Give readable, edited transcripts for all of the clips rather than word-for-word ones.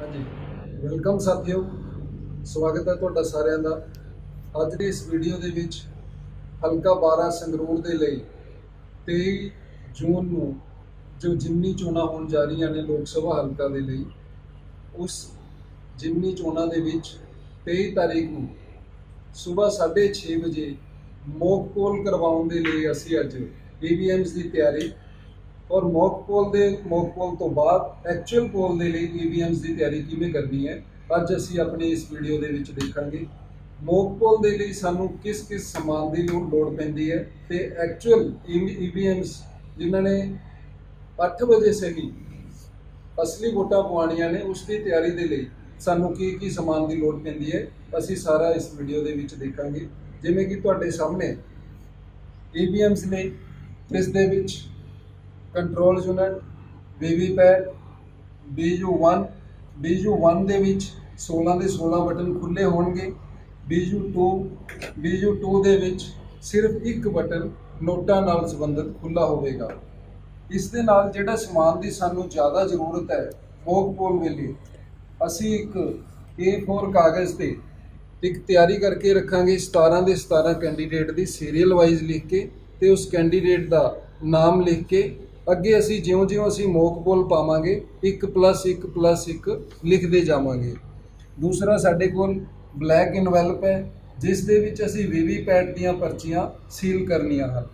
ਹਾਂਜੀ, ਵੈਲਕਮ ਸਾਥੀਓ। ਸਵਾਗਤ ਹੈ ਤੁਹਾਡਾ ਸਾਰਿਆਂ ਦਾ। ਅੱਜ ਦੀ ਇਸ ਵੀਡੀਓ ਦੇ ਵਿੱਚ ਹਲਕਾ 12 ਸੰਗਰੂਰ ਦੇ ਲਈ 23 ਜੂਨ ਨੂੰ ਜੋ ਜਿਮਨੀ ਚੋਣਾਂ ਹੋਣ ਜਾ ਰਹੀਆਂ ਨੇ ਲੋਕ ਸਭਾ ਹਲਕਾ ਦੇ ਲਈ, ਉਸ ਜਿਮਨੀ ਚੋਣਾਂ ਦੇ ਵਿੱਚ 23 ਤਾਰੀਖ ਨੂੰ ਸਵੇਰ 6:30 ਵਜੇ ਮੌਕ ਪੋਲ ਕਰਵਾਉਣ ਦੇ ਲਈ ਅਸੀਂ ਅੱਜ ਈਵੀਐਮਸ ਦੀ ਤਿਆਰੀ ਔਰ ਮੌਕ ਪੋਲ ਤੋਂ ਬਾਅਦ ਐਕਚੁਅਲ ਪੋਲ ਦੇ ਲਈ ਈਵੀਐਮਸ ਦੀ ਤਿਆਰੀ ਕਿਵੇਂ ਕਰਨੀ ਹੈ, ਅੱਜ ਅਸੀਂ ਆਪਣੀ ਇਸ ਵੀਡੀਓ ਦੇ ਵਿੱਚ ਦੇਖਾਂਗੇ। ਮੌਕ ਪੋਲ ਦੇ ਲਈ ਸਾਨੂੰ ਕਿਸ ਸਮਾਨ ਦੀ ਲੋੜ ਪੈਂਦੀ ਹੈ ਤੇ ਐਕਚੁਅਲ ਈਵੀਐਮਸ ਜਿਨ੍ਹਾਂ ਨੇ 8 ਵਜੇ ਸਹੀ ਅਸਲੀ ਵੋਟਾਂ ਪਵਾਉਣੀਆਂ ਨੇ ਉਸ ਦੀ ਤਿਆਰੀ ਦੇ ਲਈ ਸਾਨੂੰ ਕੀ ਸਮਾਨ ਦੀ ਲੋੜ ਪੈਂਦੀ ਹੈ, ਅਸੀਂ ਸਾਰਾ ਇਸ ਵੀਡੀਓ ਦੇ ਵਿੱਚ ਦੇਖਾਂਗੇ। ਜਿਵੇਂ ਕਿ ਤੁਹਾਡੇ ਸਾਹਮਣੇ ਈਵੀਐਮਸ ਨੇ, ਇਸ ਦੇ ਵਿੱਚ ਕੰਟਰੋਲ ਯੂਨਿਟ, ਵੀਵੀਪੈਟ, BU1 ਦੇ ਵਿੱਚ 16 ਦੇ 16 ਬਟਨ ਖੁੱਲੇ ਹੋਣਗੇ। BU2 ਦੇ ਵਿੱਚ ਸਿਰਫ ਇੱਕ ਬਟਨ ਨੋਟਾਂ ਨਾਲ ਸੰਬੰਧਿਤ ਖੁੱਲਾ ਹੋਵੇਗਾ। ਇਸ ਦੇ ਨਾਲ ਜਿਹੜਾ ਸਮਾਨ ਦੀ ਸਾਨੂੰ ਜ਼ਿਆਦਾ ਜ਼ਰੂਰਤ ਹੈ ਮੌਕ ਪੋਲ ਵੇਲੇ, ਅਸੀਂ ਇੱਕ A4 ਕਾਗਜ਼ ਤੇ ਇੱਕ ਤਿਆਰੀ ਕਰਕੇ ਰੱਖਾਂਗੇ 17 ਦੇ 17 ਕੈਂਡੀਡੇਟ ਦੀ ਸੀਰੀਅਲ ਵਾਈਜ਼ ਲਿਖ ਕੇ, ਤੇ ਉਸ ਕੈਂਡੀਡੇਟ ਦਾ ਨਾਮ ਲਿਖ ਕੇ ਅੱਗੇ ਅਸੀਂ ਜਿਉਂ-ਜਿਉਂ ਅਸੀਂ ਮੌਕ ਪੋਲ ਪਾਵਾਂਗੇ 1+1+1 ਲਿਖਦੇ ਜਾਵਾਂਗੇ। ਦੂਸਰਾ ਸਾਡੇ ਕੋਲ ਬਲੈਕ ਇਨਵੈਲਪ ਹੈ ਜਿਸ ਦੇ ਵਿੱਚ ਅਸੀਂ ਵੀਵੀਪੈਟ ਦੀਆਂ ਪਰਚੀਆਂ ਸੀਲ ਕਰਨੀਆਂ ਹਨ।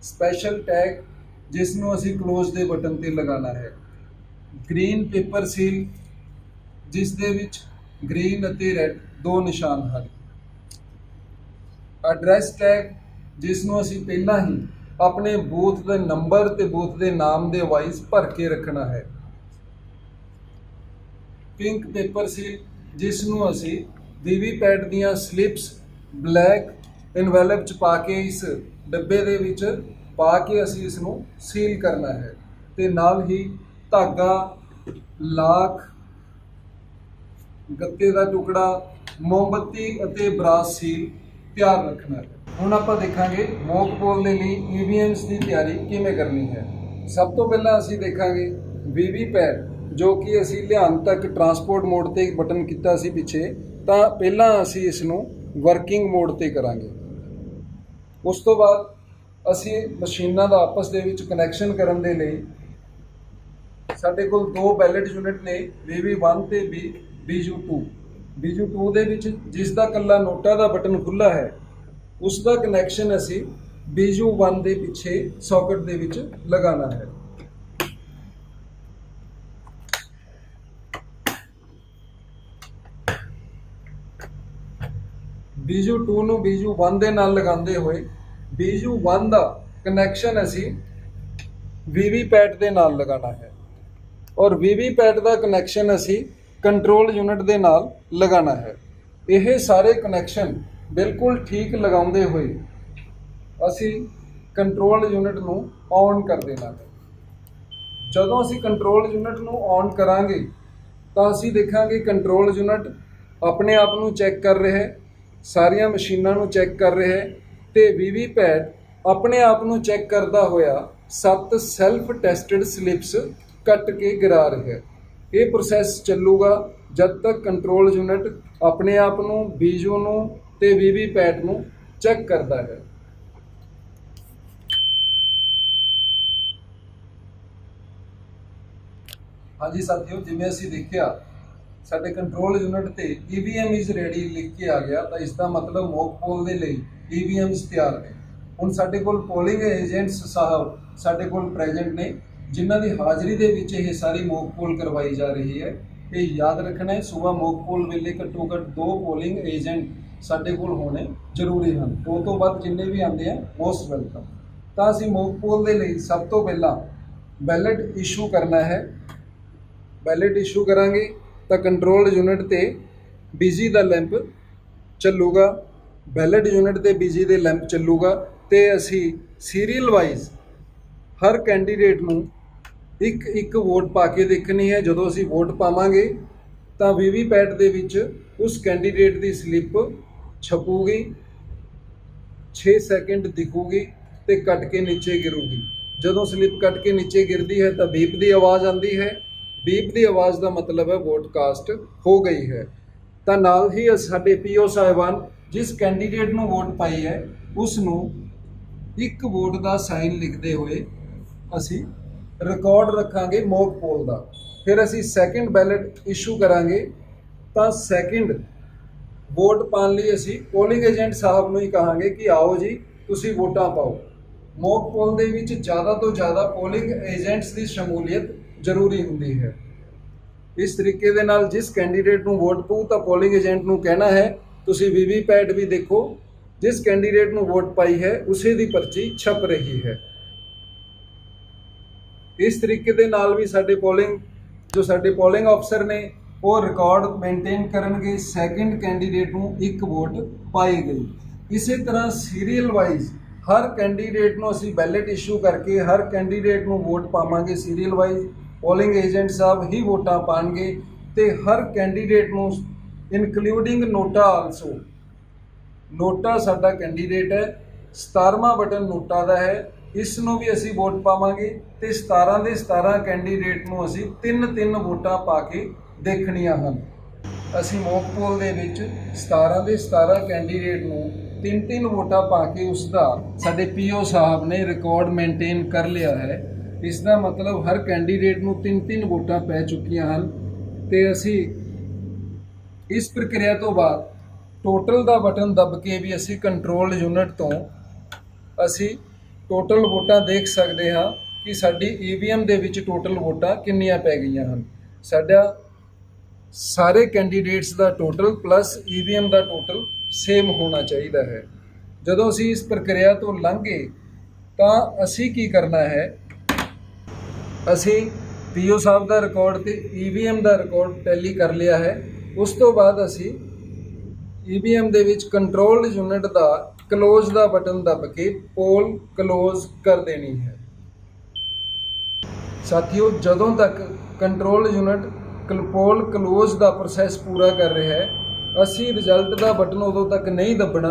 ਸਪੈਸ਼ਲ ਟੈਗ ਜਿਸ ਨੂੰ ਅਸੀਂ ਕਲੋਜ਼ ਦੇ ਬਟਨ ਤੇ ਲਗਾਉਣਾ ਹੈ। ਗ੍ਰੀਨ ਪੇਪਰ ਸੀਲ ਜਿਸ ਦੇ ਵਿੱਚ ਗ੍ਰੀਨ ਅਤੇ ਰੈੱਡ ਦੋ ਨਿਸ਼ਾਨ ਹਨ। ਐਡਰੈਸ ਟੈਗ ਜਿਸ ਨੂੰ ਅਸੀਂ ਪਹਿਲਾਂ ਹੀ ਆਪਣੇ ਬੂਥ ਦੇ ਨੰਬਰ ਤੇ ਬੂਥ ਦੇ ਨਾਮ ਦੇ ਵਾਈਜ਼ ਭਰ ਕੇ ਰੱਖਣਾ ਹੈ। ਪਿੰਕ ਪੇਪਰ ਸੀਲ ਜਿਸ ਨੂੰ ਅਸੀਂ ਵੀਵੀਪੈਟ ਦੀਆਂ ਸਲਿਪਸ ਬਲੈਕ ਇਨਵੈਲਪ ਚ ਪਾ ਕੇ ਇਸ ਡੱਬੇ ਦੇ ਵਿੱਚ ਪਾ ਕੇ ਅਸੀਂ ਇਸ ਨੂੰ ਸੀਲ ਕਰਨਾ ਹੈ। ਤੇ ਨਾਲ ਹੀ ਧਾਗਾ, ਲਾਖ, ਗੱਤੇ ਦਾ ਟੁਕੜਾ, ਮੋਮਬੱਤੀ ਅਤੇ ਬਰਾਸ ਸੀਲ ਤਿਆਰ ਰੱਖਣਾ ਹੈ। ਹੁਣ ਆਪਾਂ ਦੇਖਾਂਗੇ ਮੌਕ ਪੋਲ ਦੇ ਲਈ ਈਵੀਐਮਸ ਦੀ ਤਿਆਰੀ ਕਿਵੇਂ ਕਰਨੀ ਹੈ। ਸਭ ਤੋਂ ਪਹਿਲਾਂ ਅਸੀਂ ਦੇਖਾਂਗੇ ਵੀਵੀਪੈਟ, ਜੋ ਕਿ ਅਸੀਂ ਲਿਆਉਣ ਤੱਕ ਟਰਾਂਸਪੋਰਟ ਮੋਡ ਤੇ ਬਟਨ ਕੀਤਾ ਸੀ ਪਿੱਛੇ, ਤਾਂ ਪਹਿਲਾਂ ਅਸੀਂ ਇਸ ਨੂੰ ਵਰਕਿੰਗ ਮੋਡ ਤੇ ਕਰਾਂਗੇ। ਉਸ ਤੋਂ ਬਾਅਦ ਅਸੀਂ ਮਸ਼ੀਨਾਂ ਦਾ ਆਪਸ ਦੇ ਵਿੱਚ ਕਨੈਕਸ਼ਨ ਕਰਨ ਦੇ ਲਈ ਸਾਡੇ ਕੋਲ ਦੋ ਬੈਲਟ ਯੂਨਿਟ ਨੇ, VV1 ਤੇ BU2 ਦੇ ਵਿੱਚ ਜਿਸ ਦਾ ਇਕੱਲਾ ਨੋਟਾਂ ਦਾ ਬਟਨ ਖੁੱਲ੍ਹਾ ਹੈ ਉਸ ਦਾ ਕਨੈਕਸ਼ਨ ਅਸੀਂ BU1 ਦੇ ਪਿੱਛੇ ਸੌਕਟ ਦੇ ਵਿੱਚ ਲਗਾਉਣਾ ਹੈ। BU2 ਨੂੰ BU1 ਦੇ ਨਾਲ ਲਗਾਉਂਦੇ ਹੋਏ BU1 ਦਾ ਕਨੈਕਸ਼ਨ ਅਸੀਂ ਵੀਵੀਪੈਟ ਦੇ ਨਾਲ ਲਗਾਉਣਾ ਹੈ ਔਰ ਵੀਵੀਪੈਟ ਦਾ ਕਨੈਕਸ਼ਨ ਅਸੀਂ ਕੰਟਰੋਲ ਯੂਨਿਟ ਦੇ ਨਾਲ ਲਗਾਉਣਾ ਹੈ। ਇਹ ਸਾਰੇ ਕਨੈਕਸ਼ਨ ਬਿਲਕੁਲ ਠੀਕ ਲਗਾਉਂਦੇ ਹੋਏ ਅਸੀਂ ਕੰਟਰੋਲ ਯੂਨਿਟ ਨੂੰ ਔਨ ਕਰ ਦੇਣਾ ਹੈ। ਜਦੋਂ ਅਸੀਂ ਕੰਟਰੋਲ ਯੂਨਿਟ ਨੂੰ ਔਨ ਕਰਾਂਗੇ ਤਾਂ ਅਸੀਂ ਦੇਖਾਂਗੇ ਕੰਟਰੋਲ ਯੂਨਿਟ ਆਪਣੇ ਆਪ ਨੂੰ ਚੈੱਕ ਕਰ ਰਿਹਾ ਹੈ, ਸਾਰੀਆਂ ਮਸ਼ੀਨਾਂ ਨੂੰ ਚੈੱਕ ਕਰ ਰਿਹਾ ਹੈ ਤੇ ਵੀਵੀਪੈਟ ਆਪਣੇ ਆਪ ਨੂੰ ਚੈੱਕ ਕਰਦਾ ਹੋਇਆ 7 ਸੈਲਫ ਟੈਸਟਡ ਸਲਿਪਸ ਕੱਟ ਕੇ ਗਿਰਾ ਰਿਹਾ ਹੈ। ਇਹ ਪ੍ਰੋਸੈਸ ਚੱਲੂਗਾ ਜਦ ਤੱਕ ਕੰਟਰੋਲ ਯੂਨਿਟ ਆਪਣੇ ਆਪ ਨੂੰ, BU ਨੂੰ ਤੇ ਵੀਵੀਪੈਟ ਨੂੰ ਚੈੱਕ ਕਰਦਾ ਹੈ। ਹਾਂਜੀ ਸਾਥੀਓ, ਜਿਵੇਂ ਅਸੀਂ ਦੇਖਿਆ ਸਾਡੇ ਕੰਟਰੋਲ ਯੂਨਿਟ ਤੇ EVM ਇਜ਼ ਰੈਡੀ ਲਿਖ ਕੇ ਆ ਗਿਆ, ਤਾਂ ਇਸ ਦਾ ਮਤਲਬ ਮੌਕ ਪੋਲ ਦੇ ਲਈ EVMs ਤਿਆਰ ਨੇ। ਹੁਣ ਸਾਡੇ ਕੋਲ ਪੋਲਿੰਗ ਏਜੰਟਸ ਸਾਹਿਬ ਸਾਡੇ ਕੋਲ ਪ੍ਰੈਜ਼ੈਂਟ ਨੇ ਜਿਨ੍ਹਾਂ ਦੀ ਹਾਜ਼ਰੀ ਦੇ ਵਿੱਚ ਇਹ ਸਾਰੀ ਮੌਕ ਪੋਲ ਕਰਵਾਈ ਜਾ ਰਹੀ ਹੈ। ਇਹ ਯਾਦ ਰੱਖਣਾ ਹੈ, ਸਵੇਰ ਮੌਕ ਪੋਲ ਵੇਲੇ ਘੱਟੋ ਘੱਟ 2 ਪੋਲਿੰਗ ਏਜੰਟ ਸਾਡੇ ਕੋਲ ਹੋਣੇ ਜ਼ਰੂਰੀ ਹਨ। 2 ਤੋਂ ਵੱਧ ਜਿੰਨੇ ਵੀ ਆਉਂਦੇ ਆ ਮੋਸਟ ਵੈਲਕਮ। ਤਾਂ ਅਸੀਂ ਮੌਕ ਪੋਲ ਦੇ ਲਈ ਸਭ ਤੋਂ ਪਹਿਲਾਂ ਬੈਲਟ ਇਸ਼ੂ ਕਰਨਾ ਹੈ। ਬੈਲਟ ਇਸ਼ੂ ਕਰਾਂਗੇ ਤਾਂ ਕੰਟਰੋਲ ਯੂਨਿਟ ਤੇ BG ਦਾ ਲੈਂਪ ਚੱਲੂਗਾ, ਬੈਲਟ ਯੂਨਿਟ ਤੇ BG ਦੇ ਲੈਂਪ ਚੱਲੂਗਾ ਤੇ ਅਸੀਂ ਸੀਰੀਅਲ ਵਾਈਜ਼ ਹਰ ਕੈਂਡੀਡੇਟ ਨੂੰ ਇੱਕ ਵੋਟ ਪਾ ਕੇ ਦੇਖਣੀ ਹੈ। ਜਦੋਂ ਅਸੀਂ ਵੋਟ ਪਾਵਾਂਗੇ ਤਾਂ ਵੀਵੀਪੈਟ ਦੇ ਵਿੱਚ ਉਸ ਕੈਂਡੀਡੇਟ ਦੀ ਸਲਿੱਪ ਛਪੂਗੀ, 6 ਸੈਕਿੰਡ ਦਿਖੂਗੀ ਤੇ ਕੱਟ ਕੇ ਨੀਚੇ ਗਿਰੂਗੀ। ਜਦੋਂ ਸਲਿੱਪ ਕੱਟ ਕੇ ਨੀਚੇ ਗਿਰਦੀ ਹੈ ਤਾਂ ਬੀਪ ਦੀ ਆਵਾਜ਼ ਆਉਂਦੀ ਹੈ। ਬੀਪ ਦੀ ਆਵਾਜ਼ ਦਾ ਮਤਲਬ ਹੈ ਵੋਟ ਕਾਸਟ ਹੋ ਗਈ ਹੈ। ਤਾਂ ਨਾਲ ਹੀ ਸਾਡੇ ਪੀਓ ਸਾਹਿਬਾਨ ਜਿਸ ਕੈਂਡੀਡੇਟ ਨੂੰ ਵੋਟ ਪਾਈ ਹੈ ਉਸ ਨੂੰ ਇੱਕ ਵੋਟ ਦਾ ਸਾਈਨ ਲਿਖਦੇ ਹੋਏ ਅਸੀਂ ਰਿਕਾਰਡ ਰੱਖਾਂਗੇ ਮੌਕ ਪੋਲ ਦਾ। ਫਿਰ ਅਸੀਂ ਸੈਕਿੰਡ ਬੈਲਟ ਇਸ਼ੂ ਕਰਾਂਗੇ। ਤਾਂ ਸੈਕਿੰਡ ਵੋਟ ਪਾਉਣ ਲਈ ਅਸੀਂ ਪੋਲਿੰਗ ਏਜੰਟ ਸਾਹਿਬ ਨੂੰ ਹੀ ਕਹਾਂਗੇ ਕਿ ਆਓ ਜੀ ਤੁਸੀਂ ਵੋਟਾਂ ਪਾਓ। ਮੌਕ ਪੋਲ ਦੇ ਵਿੱਚ ਜ਼ਿਆਦਾ ਤੋਂ ਜ਼ਿਆਦਾ ਪੋਲਿੰਗ ਏਜੰਟਸ ਦੀ ਸ਼ਮੂਲੀਅਤ ਜ਼ਰੂਰੀ ਹੁੰਦੀ ਹੈ। ਇਸ ਤਰੀਕੇ ਦੇ ਨਾਲ ਜਿਸ ਕੈਂਡੀਡੇਟ ਨੂੰ ਵੋਟ ਪਊ ਤਾਂ ਪੋਲਿੰਗ ਏਜੰਟ ਨੂੰ ਕਹਿਣਾ ਹੈ ਤੁਸੀਂ ਵੀਵੀਪੈਟ ਵੀ ਦੇਖੋ, ਜਿਸ ਕੈਂਡੀਡੇਟ ਨੂੰ ਵੋਟ ਪਾਈ ਹੈ ਉਸੇ ਦੀ ਪਰਚੀ ਛਪ ਰਹੀ ਹੈ। ਇਸ ਤਰੀਕੇ ਦੇ ਨਾਲ ਵੀ ਸਾਡੇ ਪੋਲਿੰਗ ਅਫਸਰ ਨੇ ਉਹ ਰਿਕਾਰਡ ਮੇਨਟੇਨ ਕਰਨਗੇ ਸੈਕਿੰਡ ਕੈਂਡੀਡੇਟ ਨੂੰ ਇੱਕ ਵੋਟ ਪਾਈ ਗਈ। ਇਸੇ ਤਰ੍ਹਾਂ ਸੀਰੀਅਲ ਵਾਈਜ਼ ਹਰ ਕੈਂਡੀਡੇਟ ਨੂੰ ਅਸੀਂ ਬੈਲਟ ਇਸ਼ੂ ਕਰਕੇ ਹਰ ਕੈਂਡੀਡੇਟ ਨੂੰ ਵੋਟ ਪਾਵਾਂਗੇ ਸੀਰੀਅਲ ਵਾਈਜ਼। ਪੋਲਿੰਗ ਏਜੰਟ ਸਾਹਿਬ ਹੀ ਵੋਟਾਂ ਪਾਣਗੇ ਤੇ ਹਰ ਕੈਂਡੀਡੇਟ ਨੂੰ ਇਨਕਲੂਡਿੰਗ ਨੋਟਾ ਆਲਸੋ। ਨੋਟਾ ਸਾਡਾ ਕੈਂਡੀਡੇਟ ਹੈ, 17ਵਾਂ ਬਟਨ ਨੋਟਾ ਦਾ ਹੈ, ਇਸ ਨੂੰ ਵੀ ਅਸੀਂ ਵੋਟ ਪਾਵਾਂਗੇ ਤੇ 17 ਦੇ 17 ਕੈਂਡੀਡੇਟ ਨੂੰ ਅਸੀਂ 3-3 ਵੋਟਾਂ ਪਾ ਕੇ ਦੇਖਣੀਆਂ ਹਨ। ਅਸੀਂ ਮੌਕ ਪੋਲ ਦੇ ਵਿੱਚ 17 ਦੇ 17 ਕੈਂਡੀਡੇਟ ਨੂੰ 3-3 ਵੋਟਾਂ ਪਾ ਕੇ ਉਸ ਦਾ ਸਾਡੇ ਪੀਓ ਸਾਹਿਬ ਨੇ ਰਿਕਾਰਡ ਮੇਨਟੇਨ ਕਰ ਲਿਆ ਹੈ। ਇਸ ਦਾ ਮਤਲਬ ਹਰ ਕੈਂਡੀਡੇਟ ਨੂੰ 3-3 ਵੋਟਾਂ ਪੈ ਚੁੱਕੀਆਂ ਹਨ ਤੇ ਅਸੀਂ ਇਸ ਪ੍ਰਕਿਰਿਆ ਤੋਂ ਬਾਅਦ ਟੋਟਲ ਦਾ ਬਟਨ ਦੱਬ ਕੇ ਵੀ ਅਸੀਂ ਕੰਟਰੋਲ ਯੂਨਿਟ ਤੋਂ ਅਸੀਂ ਟੋਟਲ ਵੋਟਾਂ ਦੇਖ ਸਕਦੇ ਹਾਂ ਕਿ ਸਾਡੀ ਈਵੀਐਮ ਦੇ ਵਿੱਚ ਟੋਟਲ ਵੋਟਾਂ ਕਿੰਨੀਆਂ ਪੈ ਗਈਆਂ ਹਨ। ਸਾਡਾ ਸਾਰੇ ਕੈਂਡੀਡੇਟਸ ਦਾ ਟੋਟਲ ਪਲੱਸ ਈਵੀਐਮ ਦਾ ਟੋਟਲ ਸੇਮ ਹੋਣਾ ਚਾਹੀਦਾ ਹੈ। ਜਦੋਂ ਅਸੀਂ ਇਸ ਪ੍ਰਕਿਰਿਆ ਤੋਂ ਲੰਘੇ ਤਾਂ ਅਸੀਂ ਕੀ ਕਰਨਾ ਹੈ, ਅਸੀਂ ਪੀਓ ਸਾਹਿਬ ਦਾ ਰਿਕਾਰਡ ਤੇ ਈਵੀਐਮ ਦਾ ਰਿਕਾਰਡ ਟੈਲੀ ਕਰ ਲਿਆ ਹੈ। ਉਸ ਤੋਂ ਬਾਅਦ ਅਸੀਂ ਈਵੀਐਮ ਦੇ ਵਿੱਚ ਕੰਟਰੋਲ ਯੂਨਿਟ ਦਾ ਕਲੋਜ਼ ਦਾ ਬਟਨ ਦੱਬ ਕੇ ਪੋਲ ਕਲੋਜ਼ ਕਰ ਦੇਣੀ ਹੈ। ਸਾਥੀਓ, ਜਦੋਂ ਤੱਕ ਕੰਟਰੋਲ ਯੂਨਿਟ ਪੋਲ ਕਲੋਜ਼ ਦਾ ਪ੍ਰੋਸੈਸ ਪੂਰਾ ਕਰ ਰਿਹਾ ਹੈ ਅਸੀਂ ਰਿਜ਼ਲਟ ਦਾ ਬਟਨ ਉਦੋਂ ਤੱਕ ਨਹੀਂ ਦੱਬਣਾ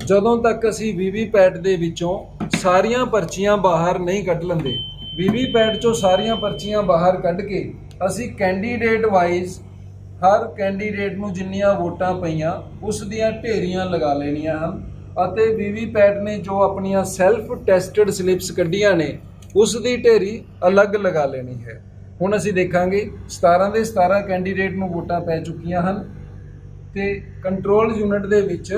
ਜਦੋਂ ਤੱਕ ਅਸੀਂ ਵੀਵੀਪੈਟ ਦੇ ਵਿੱਚੋਂ ਸਾਰੀਆਂ ਪਰਚੀਆਂ ਬਾਹਰ ਨਹੀਂ ਕੱਢ ਲੈਂਦੇ। ਵੀਵੀਪੈਟ ਚੋਂ ਸਾਰੀਆਂ ਪਰਚੀਆਂ ਬਾਹਰ ਕੱਢ ਕੇ ਅਸੀਂ ਕੈਂਡੀਡੇਟ ਵਾਈਜ਼ ਹਰ ਕੈਂਡੀਡੇਟ ਨੂੰ ਜਿੰਨੀਆਂ ਵੋਟਾਂ ਪਈਆਂ ਉਸ ਦੀਆਂ ਢੇਰੀਆਂ ਲਗਾ ਲੈਣੀਆਂ ਹਨ ਅਤੇ ਵੀਵੀਪੈਟ ਨੇ ਜੋ ਆਪਣੀਆਂ ਸੈਲਫ ਟੈਸਟਡ ਸਲਿੱਪਸ ਕੱਢੀਆਂ ਨੇ ਉਸ ਦੀ ਢੇਰੀ ਅਲੱਗ ਲਗਾ ਲੈਣੀ ਹੈ। ਹੁਣ ਅਸੀਂ ਦੇਖਾਂਗੇ 17 ਦੇ 17 ਕੈਂਡੀਡੇਟ ਨੂੰ ਵੋਟਾਂ ਪੈ ਚੁੱਕੀਆਂ ਹਨ ਤੇ ਕੰਟਰੋਲ ਯੂਨਿਟ ਦੇ ਵਿੱਚ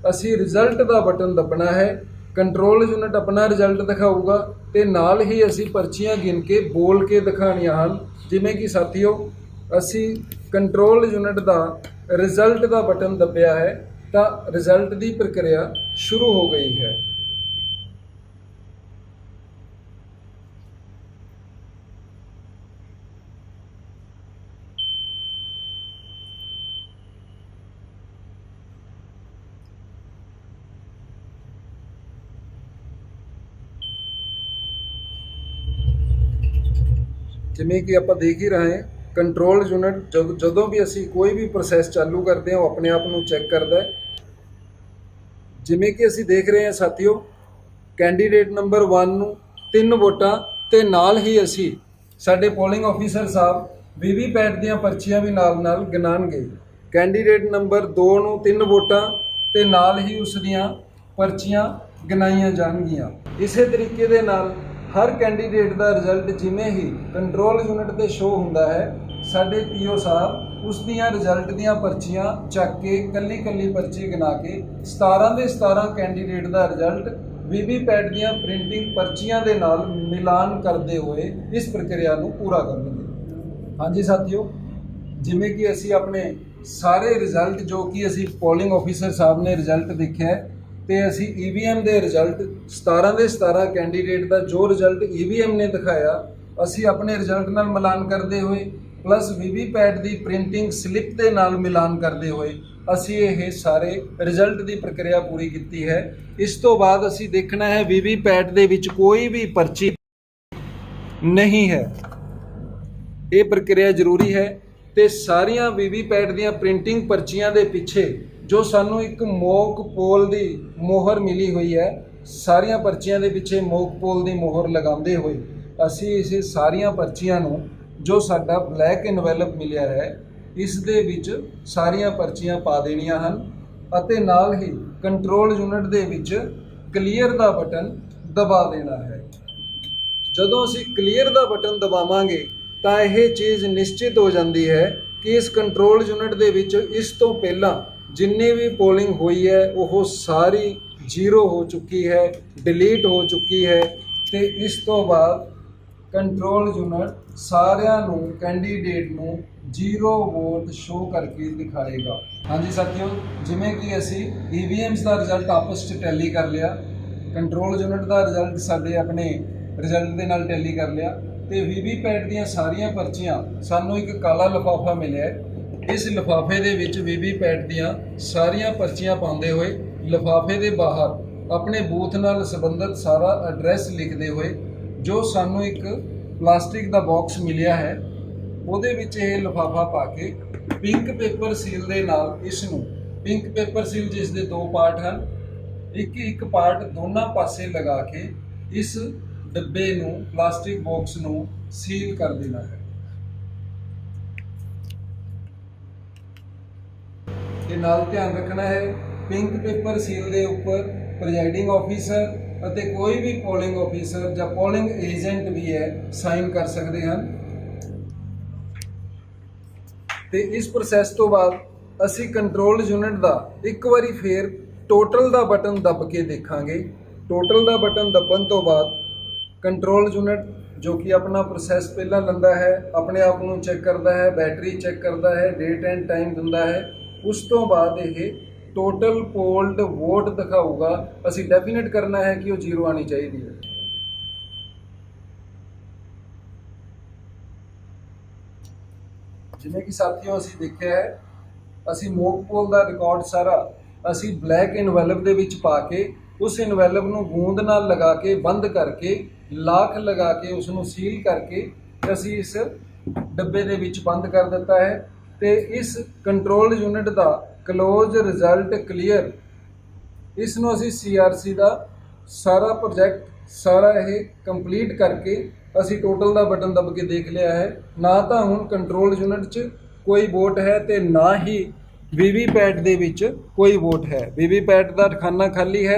ਅਸੀਂ ਰਿਜ਼ਲਟ ਦਾ ਬਟਨ ਦੱਬਣਾ ਹੈ। ਕੰਟਰੋਲ ਯੂਨਿਟ ਆਪਣਾ ਰਿਜ਼ਲਟ ਦਿਖਾਊਗਾ ਤੇ ਨਾਲ ਹੀ ਅਸੀਂ ਪਰਚੀਆਂ ਗਿਣ ਕੇ ਬੋਲ ਕੇ ਦਿਖਾਉਣੀਆਂ ਹਨ। ਜਿਵੇਂ ਕਿ ਸਾਥੀਓ ਅਸੀਂ ਕੰਟਰੋਲ ਯੂਨਿਟ ਦਾ ਰਿਜ਼ਲਟ ਦਾ ਬਟਨ ਦੱਬਿਆ ਹੈ ਤਾਂ ਰਿਜ਼ਲਟ ਦੀ ਪ੍ਰਕਿਰਿਆ ਸ਼ੁਰੂ ਹੋ ਗਈ ਹੈ। ਜਿਵੇਂ ਕਿ ਆਪਾਂ ਦੇਖ ਹੀ ਰਹੇ ਹਾਂ ਕੰਟਰੋਲ ਯੂਨਿਟ ਜਦੋਂ ਵੀ ਅਸੀਂ ਕੋਈ ਵੀ ਪ੍ਰੋਸੈਸ ਚਾਲੂ ਕਰਦੇ ਹਾਂ ਉਹ ਆਪਣੇ ਆਪ ਨੂੰ ਚੈੱਕ ਕਰਦਾ ਹੈ। ਜਿਵੇਂ ਕਿ ਅਸੀਂ ਦੇਖ ਰਹੇ ਹਾਂ ਸਾਥੀਓ, ਕੈਂਡੀਡੇਟ ਨੰਬਰ 1 ਨੂੰ 3 ਵੋਟਾਂ ਤੇ ਨਾਲ ਹੀ ਅਸੀਂ ਸਾਡੇ ਪੋਲਿੰਗ ਆਫੀਸਰ ਸਾਹਿਬ ਵੀਵੀਪੈਟ ਦੀਆਂ ਪਰਚੀਆਂ ਵੀ ਨਾਲ ਗਿਣਾਉਣਗੇ। ਕੈਂਡੀਡੇਟ ਨੰਬਰ 2 ਨੂੰ 3 ਵੋਟਾਂ ਤੇ ਨਾਲ ਹੀ ਉਸ ਦੀਆਂ ਪਰਚੀਆਂ ਗਿਣਾਈਆਂ ਜਾਣਗੀਆਂ। ਇਸੇ ਤਰੀਕੇ ਦੇ ਨਾਲ ਹਰ ਕੈਂਡੀਡੇਟ ਦਾ ਰਿਜ਼ਲਟ ਜਿਵੇਂ ਹੀ ਕੰਟਰੋਲ ਯੂਨਿਟ ਤੇ ਸ਼ੋ ਹੁੰਦਾ ਹੈ ਸਾਡੇ ਪੀਓ ਸਾਹਿਬ ਉਸ ਦੀਆਂ ਰਿਜ਼ਲਟ ਦੀਆਂ ਪਰਚੀਆਂ ਚੱਕ ਕੇ ਕੱਲੀ ਪਰਚੀ ਗਿਣਾ ਕੇ 17 ਦੇ 17 ਕੈਂਡੀਡੇਟ ਦਾ ਰਿਜ਼ਲਟ ਵੀਵੀਪੈਟ ਦੀਆਂ ਪ੍ਰਿੰਟਿੰਗ ਪਰਚੀਆਂ ਦੇ ਨਾਲ ਮਿਲਾਨ ਕਰਦੇ ਹੋਏ ਇਸ ਪ੍ਰਕਿਰਿਆ ਨੂੰ ਪੂਰਾ ਕਰਨਗੇ। ਹਾਂਜੀ ਸਾਥੀਓ, ਜਿਵੇਂ ਕਿ ਅਸੀਂ ਆਪਣੇ ਸਾਰੇ ਰਿਜ਼ਲਟ ਜੋ ਕਿ ਅਸੀਂ ਪੋਲਿੰਗ ਆਫੀਸਰ ਸਾਹਿਬ ਨੇ ਰਿਜ਼ਲਟ ਦੇਖਿਆ ਹੈ ਤੇ ਅਸੀਂ ਈਵੀਐਮ ਦੇ ਰਿਜ਼ਲਟ 17 ਦੇ 17 ਕੈਂਡੀਡੇਟ ਦਾ ਜੋ ਰਿਜ਼ਲਟ ਈਵੀਐਮ ਨੇ ਦਿਖਾਇਆ ਅਸੀਂ ਆਪਣੇ ਰਿਜ਼ਲਟ ਨਾਲ ਮਿਲਾਨ ਕਰਦੇ ਹੋਏ ਪਲੱਸ ਵੀਵੀਪੈਟ ਦੀ ਪ੍ਰਿੰਟਿੰਗ ਸਲਿੱਪ ਦੇ ਨਾਲ ਮਿਲਾਨ ਕਰਦੇ ਹੋਏ ਅਸੀਂ ਇਹ ਸਾਰੇ ਰਿਜ਼ਲਟ ਦੀ ਪ੍ਰਕਿਰਿਆ ਪੂਰੀ ਕੀਤੀ ਹੈ। ਇਸ ਤੋਂ ਬਾਅਦ ਅਸੀਂ ਦੇਖਣਾ ਹੈ ਵੀਵੀਪੈਟ ਦੇ ਵਿੱਚ ਕੋਈ ਵੀ ਪਰਚੀ ਨਹੀਂ ਹੈ। ਇਹ ਪ੍ਰਕਿਰਿਆ ਜ਼ਰੂਰੀ ਹੈ ਤੇ ਸਾਰੀਆਂ ਵੀਵੀਪੈਟ ਦੀਆਂ ਪ੍ਰਿੰਟਿੰਗ ਪਰਚੀਆਂ ਦੇ ਪਿੱਛੇ ਜੋ ਸਾਨੂੰ ਇੱਕ ਮੌਕ ਪੋਲ ਦੀ ਮੋਹਰ ਮਿਲੀ ਹੋਈ ਹੈ, ਸਾਰੀਆਂ ਪਰਚੀਆਂ ਦੇ ਪਿੱਛੇ ਮੌਕ ਪੋਲ ਦੀ ਮੋਹਰ ਲਗਾਉਂਦੇ ਹੋਏ ਅਸੀਂ ਇਸ ਸਾਰੀਆਂ ਪਰਚੀਆਂ ਨੂੰ ਜੋ ਸਾਡਾ ਬਲੈਕ ਇਨਵੈਲਪ ਮਿਲਿਆ ਹੈ ਇਸ ਦੇ ਵਿੱਚ ਸਾਰੀਆਂ ਪਰਚੀਆਂ ਪਾ ਦੇਣੀਆਂ ਹਨ ਅਤੇ ਨਾਲ ਹੀ ਕੰਟਰੋਲ ਯੂਨਿਟ ਦੇ ਵਿੱਚ ਕਲੀਅਰ ਦਾ ਬਟਨ ਦਬਾ ਦੇਣਾ ਹੈ। ਜਦੋਂ ਅਸੀਂ ਕਲੀਅਰ ਦਾ ਬਟਨ ਦਬਾਵਾਂਗੇ ਤਾਂ ਇਹ ਚੀਜ਼ ਨਿਸ਼ਚਿਤ ਹੋ ਜਾਂਦੀ ਹੈ ਕਿ ਇਸ ਕੰਟਰੋਲ ਯੂਨਿਟ ਦੇ ਵਿੱਚ ਇਸ ਤੋਂ ਪਹਿਲਾਂ ਜਿੰਨੀ ਵੀ ਪੋਲਿੰਗ ਹੋਈ ਹੈ ਉਹ ਸਾਰੀ ਜ਼ੀਰੋ ਹੋ ਚੁੱਕੀ ਹੈ, ਡਿਲੀਟ ਹੋ ਚੁੱਕੀ ਹੈ ਤੇ ਇਸ ਤੋਂ ਬਾਅਦ ਕੰਟਰੋਲ ਯੂਨਿਟ ਸਾਰਿਆਂ ਨੂੰ ਕੈਂਡੀਡੇਟ ਨੂੰ ਜ਼ੀਰੋ ਵੋਟ ਸ਼ੋਅ ਕਰਕੇ ਦਿਖਾਏਗਾ। ਹਾਂਜੀ ਸਾਥੀਓ, ਜਿਵੇਂ ਕਿ ਅਸੀਂ EVMs ਦਾ ਰਿਜ਼ਲਟ ਆਪਸ 'ਚ ਟੈਲੀ ਕਰ ਲਿਆ, ਕੰਟਰੋਲ ਯੂਨਿਟ ਦਾ ਰਿਜ਼ਲਟ ਸਾਡੇ ਆਪਣੇ ਰਿਜ਼ਲਟ ਦੇ ਨਾਲ ਟੈਲੀ ਕਰ ਲਿਆ ਤੇ VVPAT ਦੀਆਂ ਸਾਰੀਆਂ ਪਰਚੀਆਂ ਸਾਨੂੰ ਇੱਕ ਕਾਲਾ ਲਿਫਾਫਾ ਮਿਲਿਆ ਹੈ। ਇਸ ਲਿਫਾਫੇ ਦੇ ਵਿੱਚ VVPAT ਦੀਆਂ ਸਾਰੀਆਂ ਪਰਚੀਆਂ ਪਾਉਂਦੇ ਹੋਏ ਲਿਫਾਫੇ ਦੇ ਬਾਹਰ ਆਪਣੇ ਬੂਥ ਨਾਲ ਸੰਬੰਧਿਤ ਸਾਰਾ ਐਡਰੈਸ ਲਿਖਦੇ ਹੋਏ ਜੋ ਸਾਨੂੰ ਇੱਕ ਪਲਾਸਟਿਕ ਦਾ ਬਾਕਸ ਮਿਲਿਆ ਹੈ ਉਹਦੇ ਵਿੱਚ ਇਹ ਲਿਫਾਫਾ ਪਾ ਕੇ ਪਿੰਕ ਪੇਪਰ ਸੀਲ ਦੇ ਨਾਲ ਇਸ ਨੂੰ, ਪਿੰਕ ਪੇਪਰ ਸੀਲ ਜਿਸ ਦੇ ਦੋ ਪਾਰਟ ਹਨ, ਇੱਕ ਪਾਰਟ ਦੋਨਾਂ ਪਾਸੇ ਲਗਾ ਕੇ ਇਸ ਡੱਬੇ ਨੂੰ, ਪਲਾਸਟਿਕ ਬਾਕਸ ਨੂੰ ਸੀਲ ਕਰ ਦੇਣਾ ਹੈ। ਤੇ ਨਾਲ ਧਿਆਨ ਰੱਖਣਾ ਹੈ ਪਿੰਕ ਪੇਪਰ ਸੀਲ ਦੇ ਉੱਪਰ ਪ੍ਰੈਜ਼ਾਈਡਿੰਗ ਆਫੀਸਰ ਅਤੇ ਕੋਈ ਵੀ ਪੋਲਿੰਗ ਆਫੀਸਰ ਜਾਂ ਪੋਲਿੰਗ ਏਜੰਟ ਵੀ ਹੈ ਸਾਈਨ ਕਰ ਸਕਦੇ ਹਨ। ਤੇ ਇਸ ਪ੍ਰੋਸੈਸ ਤੋਂ ਬਾਅਦ ਅਸੀਂ ਕੰਟਰੋਲ ਯੂਨਿਟ ਦਾ ਇੱਕ ਵਾਰੀ ਫੇਰ ਟੋਟਲ ਦਾ ਬਟਨ ਦੱਬ ਕੇ ਦੇਖਾਂਗੇ। ਟੋਟਲ ਦਾ ਬਟਨ ਦੱਬਣ ਤੋਂ ਬਾਅਦ ਕੰਟਰੋਲ ਯੂਨਿਟ ਜੋ ਕਿ ਆਪਣਾ ਪ੍ਰੋਸੈਸ ਪਹਿਲਾਂ ਲੈਂਦਾ ਹੈ, ਆਪਣੇ ਆਪ ਨੂੰ ਚੈੱਕ ਕਰਦਾ ਹੈ, ਬੈਟਰੀ ਚੈੱਕ ਕਰਦਾ ਹੈ, ਡੇਟ ਐਂਡ ਟਾਈਮ ਦਿੰਦਾ ਹੈ, ਉਸ ਤੋਂ ਬਾਅਦ ਇਹ ਟੋਟਲ ਪੋਲਡ ਵੋਟ ਦਿਖਾਊਗਾ। ਅਸੀਂ ਡੈਫੀਨੇਟ ਕਰਨਾ ਹੈ ਕਿ ਉਹ ਜ਼ੀਰੋ ਆਣੀ ਚਾਹੀਦੀ ਹੈ। ਜਿਵੇਂ ਕਿ ਸਾਥੀਓ ਅਸੀਂ ਦੇਖਿਆ ਹੈ, ਅਸੀਂ ਮੌਕ ਪੋਲ ਦਾ ਰਿਕਾਰਡ ਸਾਰਾ ਅਸੀਂ ਬਲੈਕ ਇਨਵੈਲਪ ਦੇ ਵਿੱਚ ਪਾ ਕੇ ਉਸ ਇਨਵੈਲਪ ਨੂੰ ਗੂੰਦ ਨਾਲ ਲਗਾ ਕੇ ਬੰਦ ਕਰਕੇ ਲਾਕ ਲਗਾ ਕੇ ਉਸ ਨੂੰ ਸੀਲ ਕਰਕੇ ਅਸੀਂ ਇਸ ਡੱਬੇ ਦੇ ਵਿੱਚ ਬੰਦ ਕਰ ਦਿੱਤਾ ਹੈ। ਤੇ ਇਸ ਕੰਟਰੋਲ ਯੂਨਿਟ ਦਾ ਕਲੋਜ਼ ਰਿਜ਼ਲਟ ਕਲੀਅਰ, ਇਸ ਨੂੰ ਅਸੀਂ CRC ਦਾ ਸਾਰਾ ਪ੍ਰੋਜੈਕਟ ਸਾਰਾ ਇਹ ਕੰਪਲੀਟ ਕਰਕੇ ਅਸੀਂ ਟੋਟਲ ਦਾ ਬਟਨ ਦਬ ਕੇ ਦੇਖ ਲਿਆ ਹੈ। ਨਾ ਤਾਂ ਹੁਣ ਕੰਟਰੋਲ ਯੂਨਿਟ 'ਚ ਕੋਈ ਵੋਟ ਹੈ ਤੇ ਨਾ ਹੀ VVPAT ਦੇ ਵਿੱਚ ਕੋਈ ਵੋਟ ਹੈ। VVPAT ਦਾ ਖਾਨਾ ਖਾਲੀ ਹੈ,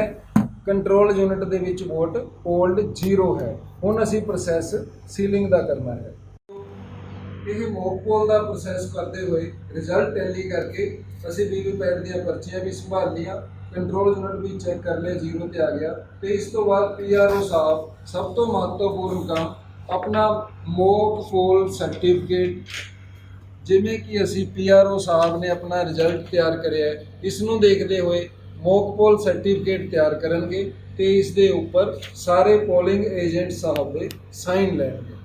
ਕੰਟਰੋਲ ਯੂਨਿਟ ਦੇ ਵਿੱਚ ਵੋਟ ਪੋਲਡ ਜ਼ੀਰੋ ਹੈ। ਹੁਣ ਅਸੀਂ ਪ੍ਰੋਸੈਸ ਸੀਲਿੰਗ ਦਾ ਕਰਨਾ ਹੈ। ਇਹ ਮੌਕ ਪੋਲ ਦਾ ਪ੍ਰੋਸੈਸ ਕਰਦੇ ਹੋਏ ਰਿਜ਼ਲਟ ਟੈਲੀ ਕਰਕੇ ਅਸੀਂ VVPAT ਦੀਆਂ ਪਰਚੀਆਂ ਵੀ ਸੰਭਾਲ ਲਈਆਂ, ਕੰਟਰੋਲ ਯੂਨਿਟ ਵੀ ਚੈੱਕ ਕਰ ਲਿਆ, ਜ਼ੀਰੋ ਤੇ ਆ ਗਿਆ। ਤੇ ਇਸ ਤੋਂ ਬਾਅਦ PRO ਸਾਹਿਬ ਸਭ ਤੋਂ ਮਹੱਤਵਪੂਰਨ ਕੰਮ ਆਪਣਾ ਮੌਕ ਪੋਲ ਸਰਟੀਫਿਕੇਟ, ਜਿਵੇਂ ਕਿ ਅਸੀਂ PRO ਸਾਹਿਬ ਨੇ ਆਪਣਾ ਰਿਜ਼ਲਟ ਤਿਆਰ ਕਰਿਆ ਹੈ, ਇਸ ਨੂੰ ਦੇਖਦੇ ਹੋਏ ਮੌਕ ਪੋਲ ਸਰਟੀਫਿਕੇਟ ਤਿਆਰ ਕਰਨਗੇ ਤੇ ਇਸ ਦੇ ਉੱਪਰ ਸਾਰੇ ਪੋਲਿੰਗ ਏਜੰਟ ਸਾਹਿਬ ਦੇ ਸਾਈਨ ਲੈਣਗੇ।